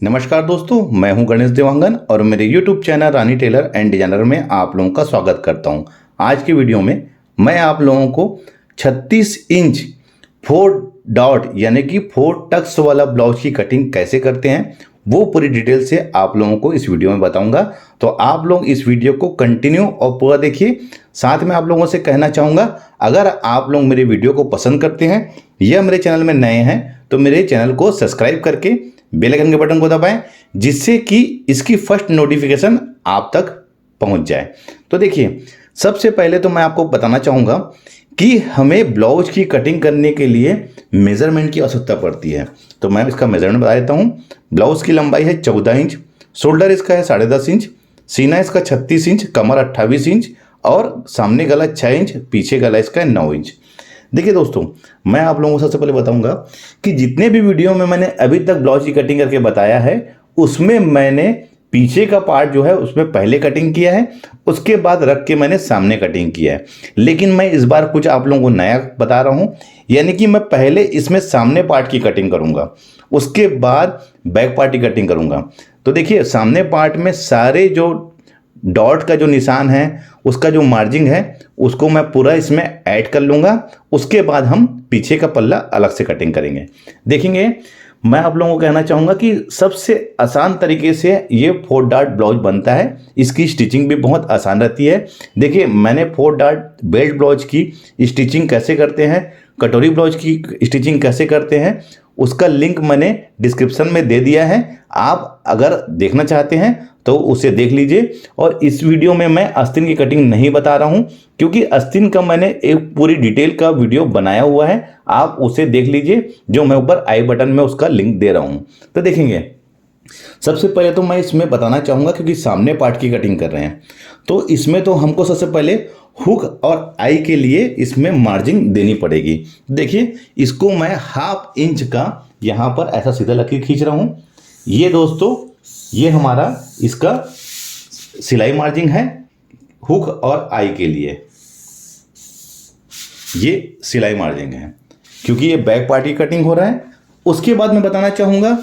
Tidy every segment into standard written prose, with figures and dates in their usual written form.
नमस्कार दोस्तों, मैं हूं गणेश देवांगन और मेरे YouTube channel Rani tailor and designer में आप लोगों का स्वागत करता हूं। आज की वीडियो में मैं आप लोगों को 36 इंच 4 डॉट यानी कि 4 टक्स वाला ब्लाउज की कटिंग कैसे करते हैं वो पूरी डिटेल से आप लोगों को इस वीडियो में बताऊंगा। तो आप लोग इस वीडियो को कंटिन्यू और पूरा देखिए। साथ में आप लोगों से कहना चाहूँगा, अगर आप लोग मेरे वीडियो को पसंद करते हैं या मेरे चैनल में नए हैं तो मेरे चैनल को सब्सक्राइब करके बेल आइकन के बटन को दबाएं, जिससे कि इसकी फर्स्ट नोटिफिकेशन आप तक पहुंच जाए। तो देखिए, सबसे पहले तो मैं आपको बताना चाहूँगा कि हमें ब्लाउज की कटिंग करने के लिए मेज़रमेंट की आवश्यकता पड़ती है। तो मैं इसका मेज़रमेंट बता देता हूँ। ब्लाउज़ की लंबाई है 14 इंच, शोल्डर इसका है 10.5 इंच, सीना इसका 36 इंच, कमर 28 इंच और सामने गला 6 इंच, पीछे गला इसका है 9 इंच। देखिए दोस्तों, मैं आप लोगों को सबसे पहले बताऊंगा कि जितने भी वीडियो में मैंने अभी तक ब्लाउज की कटिंग करके बताया है उसमें मैंने पीछे का पार्ट जो है उसमें पहले कटिंग किया है, उसके बाद रख के मैंने सामने कटिंग किया है। लेकिन मैं इस बार कुछ आप लोगों को नया बता रहा हूं, यानी कि मैं पहले इसमें सामने पार्ट की कटिंग करूंगा, उसके बाद बैक पार्ट की कटिंग करूंगा। तो देखिए, सामने पार्ट में सारे जो डॉट का जो निशान है उसका जो मार्जिंग है उसको मैं पूरा इसमें ऐड कर लूँगा। उसके बाद हम पीछे का पल्ला अलग से कटिंग करेंगे। देखेंगे, मैं आप लोगों को कहना चाहूँगा कि सबसे आसान तरीके से ये 4 डॉट ब्लाउज बनता है। इसकी स्टिचिंग भी बहुत आसान रहती है। देखिए, मैंने 4 डॉट बेल्ट ब्लाउज की स्टिचिंग कैसे करते हैं, कटोरी ब्लाउज की स्टिचिंग कैसे करते हैं, उसका लिंक मैंने डिस्क्रिप्शन में दे दिया है। आप अगर देखना चाहते हैं तो उसे देख लीजिए। और इस वीडियो में मैं आस्तीन की कटिंग नहीं बता रहा हूं, क्योंकि आस्तीन का मैंने एक पूरी डिटेल का वीडियो बनाया हुआ है, आप उसे देख लीजिए, जो मैं ऊपर आई बटन में उसका लिंक दे रहा हूं। तो देखेंगे, सबसे पहले तो मैं इसमें बताना चाहूँगा, क्योंकि सामने पार्ट की कटिंग कर रहे हैं तो इसमें तो हमको सबसे पहले हुक और आई के लिए इसमें मार्जिन देनी पड़ेगी। देखिए, इसको मैं 1/2 इंच का यहाँ पर ऐसा सीधा लकीर खींच रहा हूँ। ये दोस्तों, ये हमारा इसका सिलाई मार्जिन है हुक और आई के लिए। ये सिलाई मार्जिन है क्योंकि ये बैक पार्ट की कटिंग हो रहा है। उसके बाद मैं बताना चाहूँगा,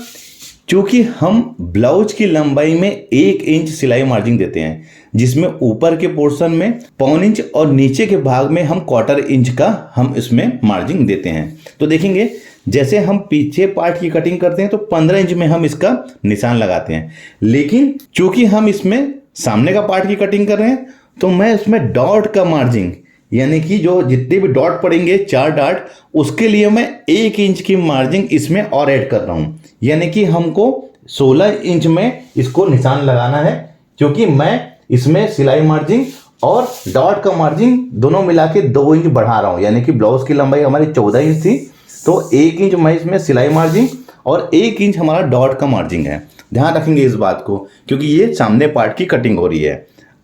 क्योंकि हम ब्लाउज की लंबाई में 1 इंच सिलाई मार्जिन देते हैं, जिसमें ऊपर के पोर्शन में 1.25 इंच और नीचे के भाग में हम 1/4 इंच का हम इसमें मार्जिन देते हैं। तो देखेंगे, जैसे हम पीछे पार्ट की कटिंग करते हैं तो 15 इंच में हम इसका निशान लगाते हैं, लेकिन चूंकि हम इसमें सामने का पार्ट की कटिंग कर रहे हैं तो मैं इसमें डॉट का मार्जिन, यानी कि जो जितने भी डॉट पड़ेंगे 4 डॉट, उसके लिए मैं 1 इंच की मार्जिन इसमें और ऐड कर रहा हूं। यानी कि हमको 16 इंच में इसको निशान लगाना है, क्योंकि मैं इसमें सिलाई मार्जिन और डॉट का मार्जिन दोनों मिला के 2 इंच बढ़ा रहा हूं। यानी कि ब्लाउज की लंबाई हमारी 14 इंच थी, तो 1 इंच मैं इसमें सिलाई मार्जिन और 1 इंच हमारा डॉट का मार्जिन है। ध्यान रखेंगे इस बात को, क्योंकि ये सामने पार्ट की कटिंग हो रही है।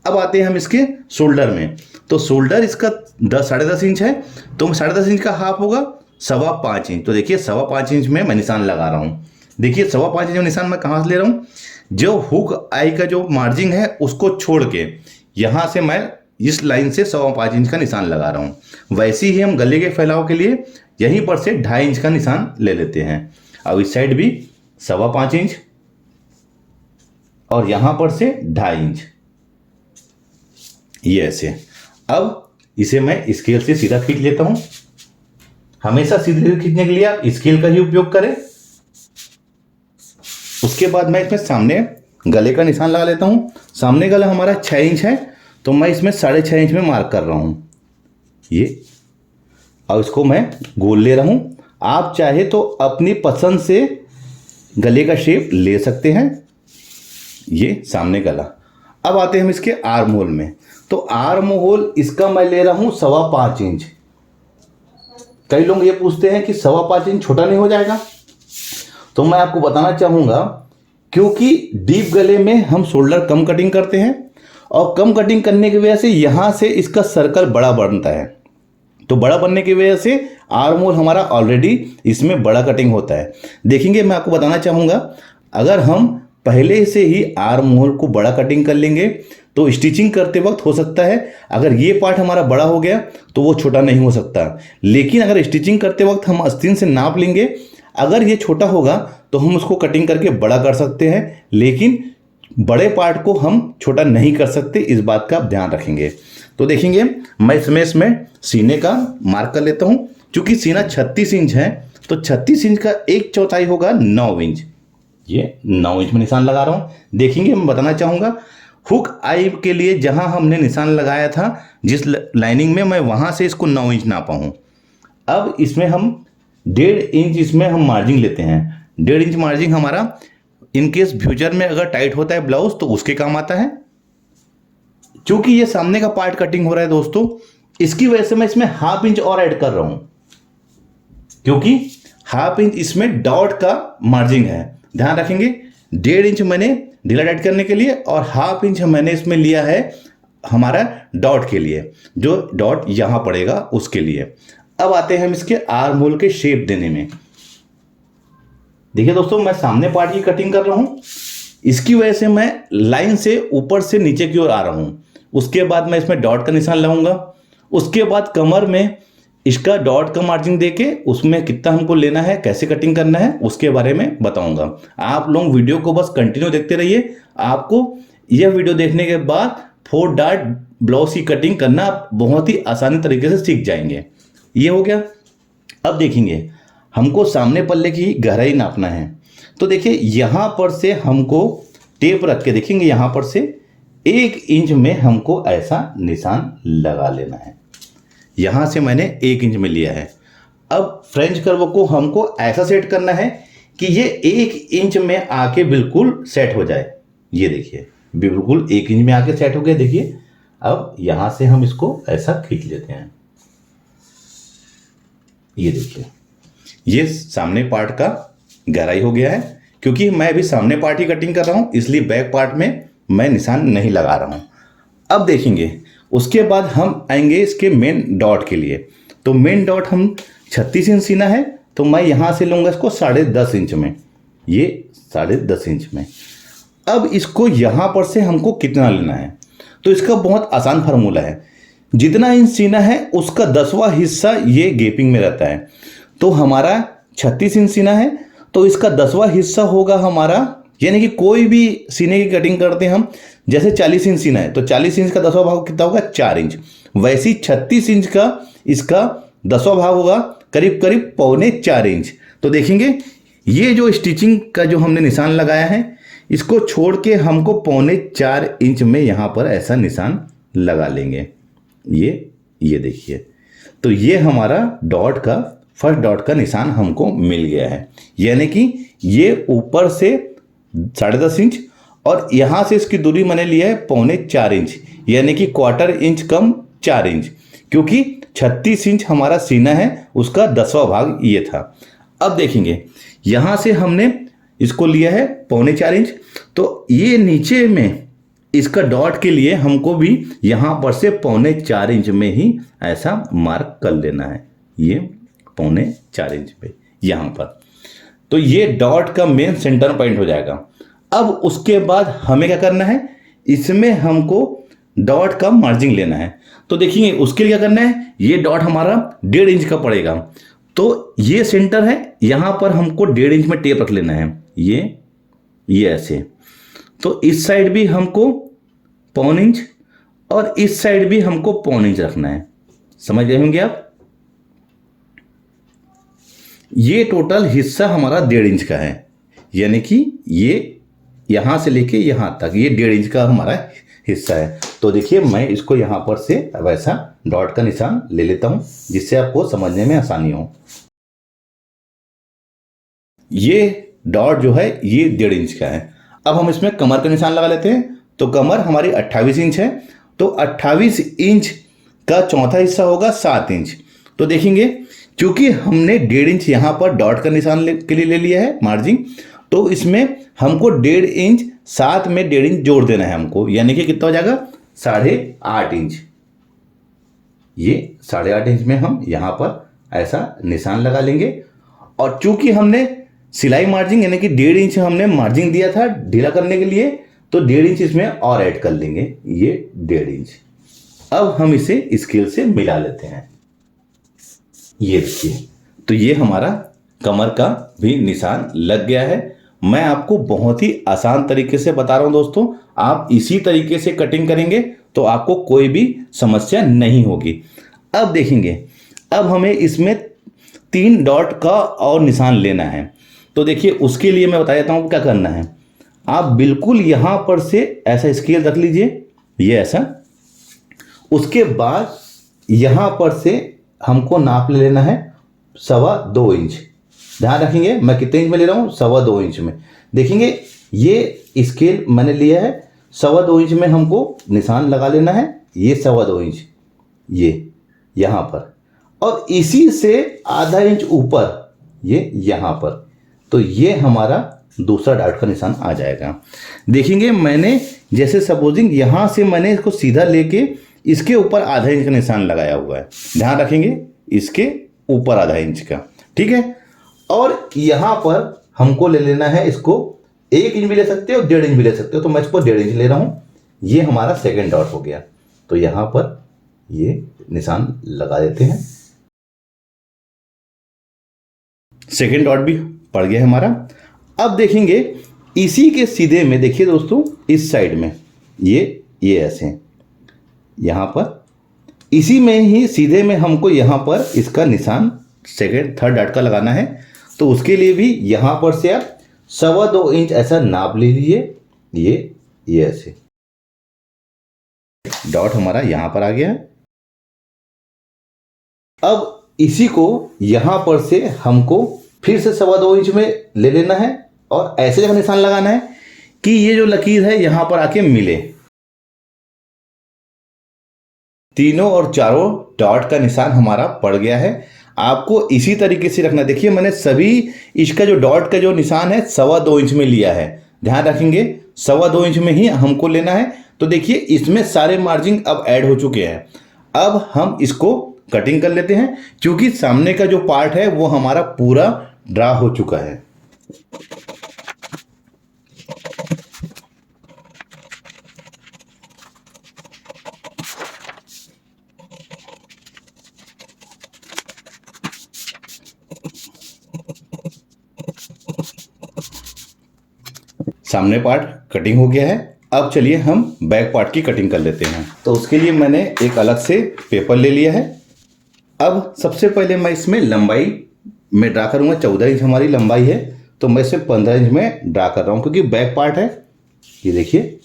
अब आते हैं हम इसके शोल्डर में। तो शोल्डर इसका 10.5 इंच है, तो 10.5 इंच का हाफ होगा 5.25 इंच। तो देखिए, 5.25 इंच में मैं निशान लगा रहा हूँ। देखिए, 5.25 इंच में निशान मैं कहाँ से ले रहा हूँ, जो हुक आई का जो मार्जिन है उसको छोड़ के यहाँ से मैं इस लाइन से 5.25 इंच का निशान लगा रहा हूँ। वैसे ही हम गले के फैलाव के लिए यहीं पर से 2.5 इंच का निशान ले लेते हैं। अब इस साइड भी 5.25 इंच और यहां पर से 2.5 इंच, ये ऐसे। अब इसे मैं स्केल से सीधा खींच लेता हूं। हमेशा सीधे खींचने के लिए आप स्केल का ही उपयोग करें। उसके बाद मैं इसमें सामने गले का निशान लगा लेता हूं। सामने गला हमारा 6 इंच है, तो मैं इसमें 6.5 इंच में मार्क कर रहा हूं ये। और इसको मैं गोल ले रहा हूं। आप चाहे तो अपनी पसंद से गले का शेप ले सकते हैं। ये सामने गला। अब आते हैं हम इसके आर्म होल में। तो आर्म होल इसका मैं ले रहा हूं 5.25 इंच। कई लोग ये पूछते हैं कि 5.25 इंच छोटा नहीं हो जाएगा, तो मैं आपको बताना चाहूंगा, क्योंकि डीप गले में हम शोल्डर कम कटिंग करते हैं और कम कटिंग करने की वजह से यहां से इसका सर्कल बड़ा बनता है। तो बड़ा बनने की वजह से आर्म होल हमारा ऑलरेडी इसमें बड़ा कटिंग होता है। देखेंगे, मैं आपको बताना चाहूँगा, अगर हम पहले से ही आर्म होल को बड़ा कटिंग कर लेंगे तो स्टिचिंग करते वक्त हो सकता है अगर ये पार्ट हमारा बड़ा हो गया तो वो छोटा नहीं हो सकता। लेकिन अगर स्टिचिंग करते वक्त हम आस्तीन से नाप लेंगे, अगर ये छोटा होगा तो हम उसको कटिंग करके बड़ा कर सकते हैं, लेकिन बड़े पार्ट को हम छोटा नहीं कर सकते, इस बात का आप ध्यान रखेंगे। तो देखेंगे मैं इसमें सीने का मार्क कर लेता हूं। क्योंकि सीना 36 इंच है तो 36 इंच का 1/4 होगा 9 इंच। ये 9 इंच में निशान लगा रहा हूं। देखेंगे मैं बताना चाहूंगा हुक आई के लिए जहां हमने निशान लगाया था जिस लाइनिंग में, मैं वहां से इसको 9 इंच नापा हूं। अब इसमें हम 1.5 इंच इसमें हम मार्जिन लेते हैं। 1.5 इंच मार्जिन हमारा इनकेस फ्यूचर में अगर टाइट होता है ब्लाउज तो उसके काम आता है। क्योंकि ये सामने का पार्ट कटिंग हो रहा है दोस्तों, इसकी वजह से मैं इसमें 1/2 इंच और ऐड कर रहा हूं, क्योंकि 1/2 इंच इसमें डॉट का मार्जिन है। ध्यान रखेंगे 1.5 इंच मैंने ढीला टाइट करने के लिए और 1/2 इंच मैंने इसमें लिया है हमारा डॉट के लिए, जो डॉट यहां पड़ेगा उसके लिए। अब आते हैं हम इसके आर्म होल के शेप देने में। देखिए दोस्तों, मैं सामने पार्ट की कटिंग कर रहा हूं, इसकी वजह से मैं लाइन से ऊपर से नीचे की ओर आ रहा हूं। उसके बाद मैं इसमें डॉट का निशान लगाऊंगा। उसके बाद कमर में इसका डॉट का मार्जिन देके उसमें कितना हमको लेना है, कैसे कटिंग करना है, उसके बारे में बताऊंगा। आप लोग वीडियो को बस कंटिन्यू देखते रहिए। आपको यह वीडियो देखने के बाद 4 डार्ट ब्लाउज की कटिंग करना बहुत ही आसानी तरीके से सीख जाएंगे। ये हो गया। अब देखेंगे हमको सामने पल्ले की गहराई नापना है। तो देखिए यहां पर से हमको टेप रख के देखेंगे, यहां पर से 1 इंच में हमको ऐसा निशान लगा लेना है। यहां से मैंने 1 इंच में लिया है। अब फ्रेंच कर्व को हमको ऐसा सेट करना है कि ये 1 इंच में आके बिल्कुल सेट हो जाए। ये देखिए बिल्कुल 1 इंच में आके सेट हो गया। देखिए अब यहां से हम इसको ऐसा खींच लेते हैं। ये देखिए ये सामने पार्ट का गहराई हो गया है। क्योंकि मैं अभी सामने पार्ट ही कटिंग कर रहा हूं, इसलिए बैक पार्ट में मैं निशान नहीं लगा रहा हूं। अब देखेंगे उसके बाद हम आएंगे इसके मेन डॉट के लिए। तो मेन डॉट हम 36 इंच सीना है, तो मैं यहां से लूंगा इसको 10.5 इंच में। ये 10.5 इंच में। अब इसको यहां पर से हमको कितना लेना है, तो इसका बहुत आसान फार्मूला है। जितना इंच सीना है उसका 10वां हिस्सा ये गैपिंग में रहता है। तो हमारा 36 इंच सीना है तो इसका 10वां हिस्सा होगा हमारा, यानी कि कोई भी सीने की कटिंग करते हैं हम, जैसे 40 इंच सीना है तो 40 इंच का 10वां भाग कितना होगा, 4 इंच। वैसे ही 36 इंच का इसका 10वां भाग होगा करीब करीब 3.25 इंच। तो देखेंगे ये जो स्टिचिंग का जो हमने निशान लगाया है इसको छोड़ के हमको 3.25 इंच में यहां पर ऐसा निशान लगा लेंगे। ये देखिए, तो ये हमारा डॉट का फर्स्ट डॉट का निशान हमको मिल गया है। यानी कि ये ऊपर से 10.5 इंच और यहां से इसकी दूरी मैंने लिया है 3.25 इंच, यानी कि 1/4 इंच कम 4 इंच। क्योंकि 36 इंच हमारा सीना है उसका 10वां भाग ये था। अब देखेंगे यहां से हमने इसको लिया है 3.25 इंच, तो ये नीचे में इसका डॉट के लिए हमको भी यहां पर से 3.25 इंच में ही ऐसा मार्क कर लेना है। ये 3.25 इंच पे यहां पर, तो ये डॉट का मेन सेंटर पॉइंट हो जाएगा। अब उसके बाद हमें क्या करना है, इसमें हमको डॉट का मार्जिन लेना है। तो देखिए उसके लिए क्या करना है, ये डॉट हमारा 1.5 इंच का पड़ेगा। तो ये सेंटर है, यहां पर हमको 1.5 इंच में टेप रख लेना है। ये ऐसे, तो इस साइड भी हमको 0.25 इंच और इस साइड भी हमको 0.25 इंच रखना है। समझ गए होंगे आप। ये टोटल हिस्सा हमारा 1.5 इंच का है, यानी कि ये यहां से लेके यहां तक ये 1.5 इंच का हमारा हिस्सा है। तो देखिए मैं इसको यहां पर से वैसा डॉट का निशान ले लेता हूं जिससे आपको समझने में आसानी हो। ये डॉट जो है ये 1.5 इंच का है। अब हम इसमें कमर का निशान लगा लेते हैं। तो कमर हमारी 28 इंच है, तो 28 इंच का चौथा हिस्सा होगा 7 इंच। तो देखेंगे क्योंकि हमने 1.5 इंच यहां पर डॉट का निशान के लिए ले लिया है मार्जिन, तो इसमें हमको 1.5 इंच 7 में 1.5 इंच जोड़ देना है हमको, यानी कि कितना हो जाएगा 8.5 इंच। ये 8.5 इंच में हम यहां पर ऐसा निशान लगा लेंगे। और चूंकि हमने सिलाई मार्जिन यानी कि 1.5 इंच हमने मार्जिन दिया था ढीला करने के लिए, तो 1.5 इंच इसमें और ऐड कर लेंगे, ये 1.5 इंच। अब हम इसे स्केल से मिला लेते हैं। ये देखिए, तो ये हमारा कमर का भी निशान लग गया है। मैं आपको बहुत ही आसान तरीके से बता रहा हूं दोस्तों, आप इसी तरीके से कटिंग करेंगे तो आपको कोई भी समस्या नहीं होगी। अब देखेंगे, अब हमें इसमें 3 डॉट का और निशान लेना है। तो देखिए उसके लिए मैं बता देता हूं क्या करना है। आप बिल्कुल यहां पर से ऐसा स्केल रख लीजिए, ये ऐसा। उसके बाद यहां पर से हमको नाप ले लेना है 2.25 इंच। ध्यान रखेंगे मैं कितने इंच में ले रहा हूं, 2.25 इंच में। देखेंगे ये स्केल मैंने लिया है, 2.25 इंच में हमको निशान लगा लेना है, ये 2.25 इंच ये यहां पर, और इसी से आधा इंच ऊपर ये यहां पर। तो ये हमारा दूसरा डॉट का निशान आ जाएगा। देखेंगे मैंने जैसे सपोजिंग यहां से मैंने इसको सीधा लेके इसके ऊपर आधा इंच का निशान लगाया हुआ है। ध्यान रखेंगे इसके ऊपर आधा इंच का, ठीक है। और यहां पर हमको ले लेना है इसको 1 इंच भी ले सकते हो, 1.5 इंच भी ले सकते हो। तो मैं इसको 1.5 इंच ले रहा हूं। ये हमारा सेकेंड डॉट हो गया। तो यहां पर ये निशान लगा देते हैं। सेकेंड डॉट भी पड़ गया है हमारा। अब देखेंगे इसी के सीधे में, देखिए दोस्तों इस साइड में ये ऐसे यहां पर इसी में ही सीधे में हमको यहां पर इसका निशान सेकेंड थर्ड डॉट का लगाना है। तो उसके लिए भी यहां पर से आप 2.25 इंच ऐसा नाप ले लीजिए। ये ऐसे डॉट हमारा यहां पर आ गया है। अब इसी को यहां पर से हमको फिर से 2.25 इंच में ले लेना है और ऐसे जगह निशान लगाना है कि ये जो लकीर है यहां पर आके मिले। तीनों और चारों डॉट का निशान हमारा पड़ गया है। आपको इसी तरीके से रखना। देखिए मैंने सभी इसका जो डॉट का जो निशान है 2.25 इंच में लिया है। ध्यान रखेंगे 2.25 इंच में ही हमको लेना है। तो देखिए इसमें सारे मार्जिन अब ऐड हो चुके हैं। अब हम इसको कटिंग कर लेते हैं, क्योंकि सामने का जो पार्ट है वो हमारा पूरा ड्रा हो चुका है। सामने पार्ट कटिंग हो गया है। अब चलिए हम बैक पार्ट की कटिंग कर लेते हैं। तो उसके लिए मैंने एक अलग से पेपर ले लिया है। अब सबसे पहले मैं इसमें लंबाई में ड्रा करूंगा। 14 इंच हमारी लंबाई है, तो मैं इसे 15 इंच में ड्रा कर रहा हूं, क्योंकि बैक पार्ट है। ये देखिए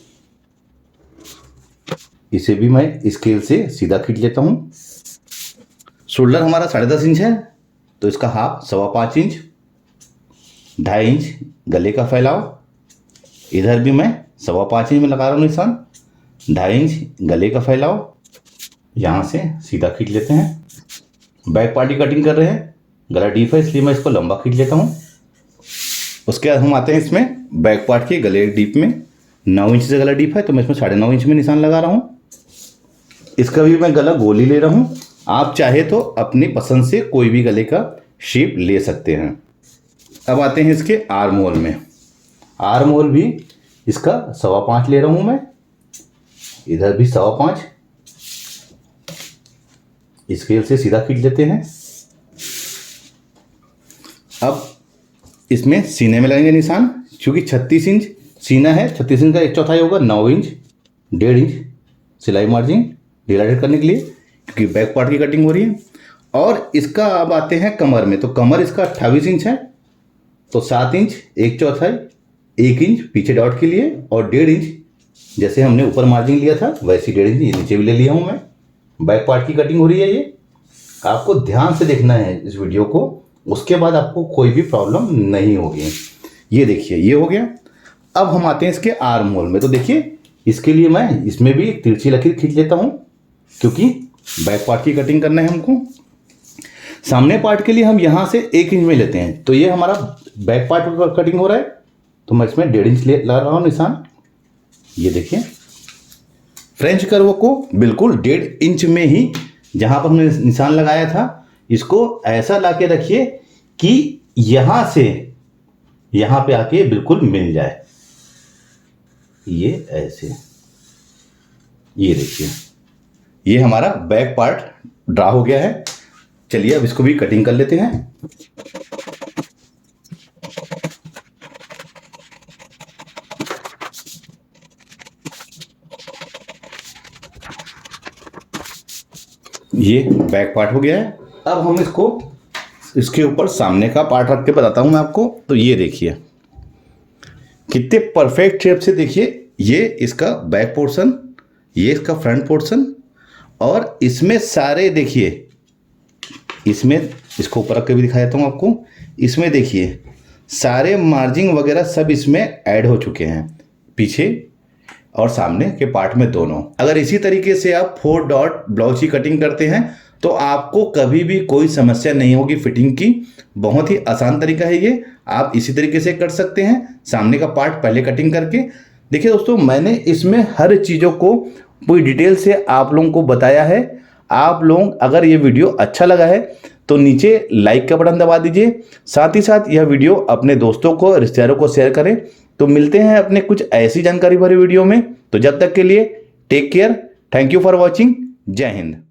इसे भी मैं स्केल से सीधा खींच लेता हूं। शोल्डर हमारा 10.5 इंच है, तो इसका हाफ 5.25 इंच। 2.5 इंच गले का फैलाव, इधर भी मैं 5.25 इंच में लगा रहा हूँ निशान। 2.5 इंच गले का फैलाव, यहाँ से सीधा खींच लेते हैं। बैक पार्ट की कटिंग कर रहे हैं, गला डीप है इसलिए मैं इसको लंबा खींच लेता हूँ। उसके बाद हम आते हैं इसमें बैक पार्ट के गले डीप में। 9 इंच से गला डीप है, तो मैं इसमें 9.5 इंच में निशान लगा रहा हूँ। इसका भी मैं गला गोली ले रहा हूँ। आप चाहे तो अपनी पसंद से कोई भी गले का शेप ले सकते हैं। अब आते हैं इसके आर्म होल में। आर्म होल भी इसका 5.25 ले रहा हूं मैं, इधर भी 5.25। स्केल से सीधा खींच लेते हैं। अब इसमें सीने में लगेंगे निशान, क्योंकि 36 इंच सीना है। 36 इंच का 1/4 होगा 9 इंच। 1.5 इंच सिलाई मार्जिन डिवाइडेड करने के लिए, क्योंकि बैक पार्ट की कटिंग हो रही है। और इसका अब आते हैं कमर में। तो कमर इसका 28 इंच है, तो 7 इंच 1/4, 1 इंच पीछे डॉट के लिए, और 1.5 इंच जैसे हमने ऊपर मार्जिन लिया था वैसे 1.5 इंच ये नीचे भी ले लिया हूं मैं। बैक पार्ट की कटिंग हो रही है। ये आपको ध्यान से देखना है इस वीडियो को, उसके बाद आपको कोई भी प्रॉब्लम नहीं होगी। ये देखिए ये हो गया। अब हम आते हैं इसके आर्म होल में। तो देखिए इसके लिए मैं इसमें भी एक तिरछी लकीर खींच लेता हूं, क्योंकि बैक पार्ट की कटिंग करना है हमको। सामने पार्ट के लिए हम यहां से 1 इंच में लेते हैं। तो ये हमारा बैक पार्ट पर कटिंग हो रहा है, तो मैं इसमें 1.5 इंच लगा रहा हूं निशान। ये देखिए फ्रेंच कर्व को बिल्कुल 1.5 इंच में ही जहां पर हमने निशान लगाया था, इसको ऐसा लाके रखिए कि यहां से यहां पे आके बिल्कुल मिल जाए। ये ऐसे, ये देखिए ये हमारा बैक पार्ट ड्रा हो गया है। चलिए अब इसको भी कटिंग कर लेते हैं। ये बैक पार्ट हो गया है। अब हम इसके ऊपर सामने का पार्ट रख के बताता हूं मैं आपको। तो ये देखिए कितने परफेक्ट शेप से, देखिए ये इसका बैक पोर्शन, ये इसका फ्रंट पोर्शन, और इसमें सारे देखिए, इसमें इसको ऊपर रख के भी दिखा देता हूँ आपको। इसमें देखिए सारे मार्जिंग वगैरह सब इसमें ऐड हो चुके हैं, पीछे और सामने के पार्ट में दोनों। अगर इसी तरीके से आप 4 डॉट ब्लाउज की कटिंग करते हैं तो आपको कभी भी कोई समस्या नहीं होगी फिटिंग की। बहुत ही आसान तरीका है ये, आप इसी तरीके से कर सकते हैं, सामने का पार्ट पहले कटिंग करके। देखिए दोस्तों, मैंने इसमें हर चीज़ों को पूरी डिटेल से आप लोगों को बताया है। आप लोग अगर ये वीडियो अच्छा लगा है तो नीचे लाइक का बटन दबा दीजिए, साथ ही साथ यह वीडियो अपने दोस्तों को, रिश्तेदारों को शेयर करें। तो मिलते हैं अपने कुछ ऐसी जानकारी भरी वीडियो में। तो जब तक के लिए take care, thank you for watching, Jai Hind.